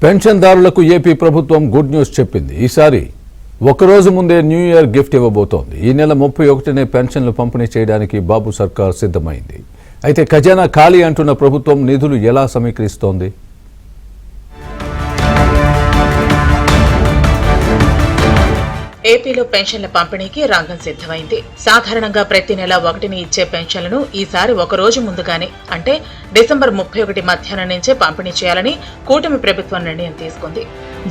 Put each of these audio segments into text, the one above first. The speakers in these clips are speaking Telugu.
పెన్షన్దారులకు ఏపీ ప్రభుత్వం గుడ్ న్యూస్ చెప్పింది. ఈసారి ఒకరోజు ముందే న్యూ ఇయర్ గిఫ్ట్ ఇవ్వబోతోంది. ఈ నెల 31నే పెన్షన్లు పంపిణీ చేయడానికి బాబు సర్కార్ సిద్ధమైంది. అయితే ఖజానా ఖాళీ అంటున్న ప్రభుత్వం నిధులు ఎలా సమీకరిస్తోంది? ఏపీలో పెన్షన్ల పంపిణీకి రంగం సిద్ధమైంది. సాధారణంగా ప్రతి నెల 1ని ఇచ్చే పెన్షన్లను ఈసారి ఒక రోజు ముందుగానే అంటే డిసెంబర్ 31 మధ్యాహ్నం నుంచే పంపిణీ చేయాలని కూటమి ప్రభుత్వం నిర్ణయం తీసుకుంది.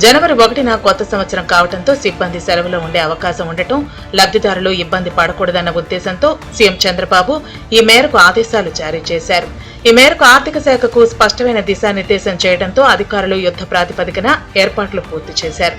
జనవరి 1న కొత్త సంవత్సరం కావడంతో సిబ్బంది సెలవులో ఉండే అవకాశం ఉండటం, లబ్ధిదారులు ఇబ్బంది పడకూడదన్న ఉద్దేశంతో సీఎం చంద్రబాబు ఈ మేరకు ఆదేశాలు జారీ చేశారు. ఈ మేరకు ఆర్థిక శాఖకు స్పష్టమైన దిశానిర్దేశం చేయడంతో అధికారులు యుద్ధ ప్రాతిపదికన ఏర్పాట్లు పూర్తి చేశారు.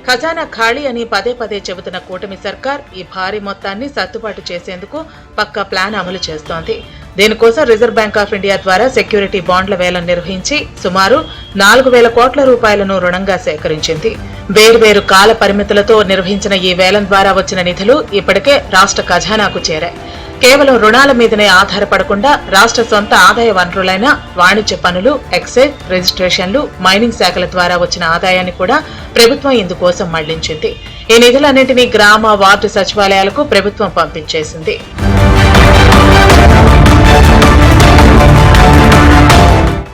ఖజానా ఖాళీ అని పదే పదే చెబుతున్న కూటమి సర్కార్ ఈ భారీ మొత్తాన్ని సర్దుబాటు చేసేందుకు పక్కా ప్లాన్ అమలు చేస్తోంది. దీనికోసం రిజర్వ్ బ్యాంక్ ఆఫ్ ఇండియా ద్వారా సెక్యూరిటీ బాండ్ల వేలం నిర్వహించి సుమారు 4,000 కోట్ల రూపాయలను రుణంగా సేకరించింది. వేర్వేరు కాల పరిమితులతో నిర్వహించిన ఈ వేలం ద్వారా వచ్చిన నిధులు ఇప్పటికే రాష్ట్ర ఖజానాకు చేరాయి. కేవలం రుణాల మీదనే ఆధారపడకుండా రాష్ట్ర సొంత ఆదాయ వనరులైన వాణిజ్య పన్నులు, ఎక్సైజ్, రిజిస్ట్రేషన్లు, మైనింగ్ శాఖల ద్వారా వచ్చిన ఆదాయాన్ని కూడా ప్రభుత్వం ఇందుకోసం మళ్లించింది. ఈ నిధులన్నింటినీ గ్రామ, వార్డు సచివాలయాలకు ప్రభుత్వం పంపించేసింది.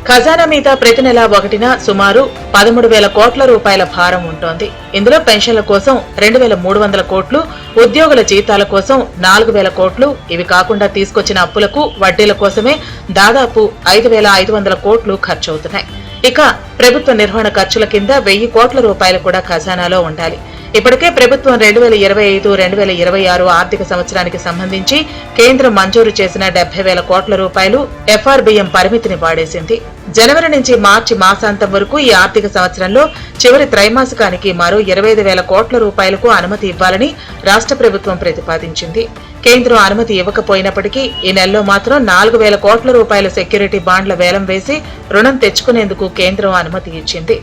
ఖజానా మీద ప్రతి నెల 1న సుమారు 13,000 కోట్ల రూపాయల భారం ఉంటోంది. ఇందులో పెన్షన్ల కోసం 2,300 కోట్లు, ఉద్యోగుల జీతాల కోసం 4,000 కోట్లు, ఇవి కాకుండా తీసుకొచ్చిన అప్పులకు, వడ్డీల కోసమే దాదాపు 5,500 కోట్లు ఖర్చవుతున్నాయి. ఇక ప్రభుత్వ నిర్వహణ ఖర్చుల కింద 1,000 కోట్ల రూపాయలు కూడా ఖజానాలో ఉండాలి. ఇప్పటికే ప్రభుత్వం 2025-2026 ఆర్థిక సంవత్సరానికి సంబంధించి కేంద్రం మంజూరు చేసిన 70,000 కోట్ల రూపాయలు ఎఫ్ఆర్బిఎం పరిమితిని వాడేసింది. జనవరి నుంచి మార్చి మాసాంతం వరకు ఈ ఆర్థిక సంవత్సరంలో చివరి త్రైమాసికానికి మరో 25,000 కోట్ల రూపాయలకు అనుమతి ఇవ్వాలని రాష్ట్ర ప్రభుత్వం ప్రతిపాదించింది. కేంద్రం అనుమతి ఇవ్వకపోయినప్పటికీ ఈ నెలలో మాత్రం 4,000 కోట్ల రూపాయల సెక్యూరిటీ బాండ్ల వేలం వేసి రుణం తెచ్చుకునేందుకు కేంద్రం అనుమతి ఇచ్చింది.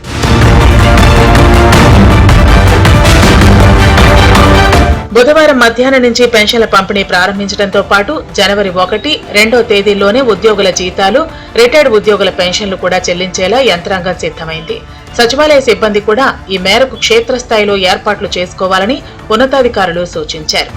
బుధవారం మధ్యాహ్నం నుంచి పెన్షన్ల పంపిణీ ప్రారంభించడంతో పాటు జనవరి 1, 2 తేదీల్లోనే ఉద్యోగుల జీతాలు, రిటైర్డ్ ఉద్యోగుల పెన్షన్లు కూడా చెల్లించేలా యంత్రాంగం సిద్ధమైంది. సచివాలయ సిబ్బంది కూడా ఈ మేరకు క్షేత్రస్థాయిలో ఏర్పాట్లు చేసుకోవాలని ఉన్నతాధికారులు సూచించారు.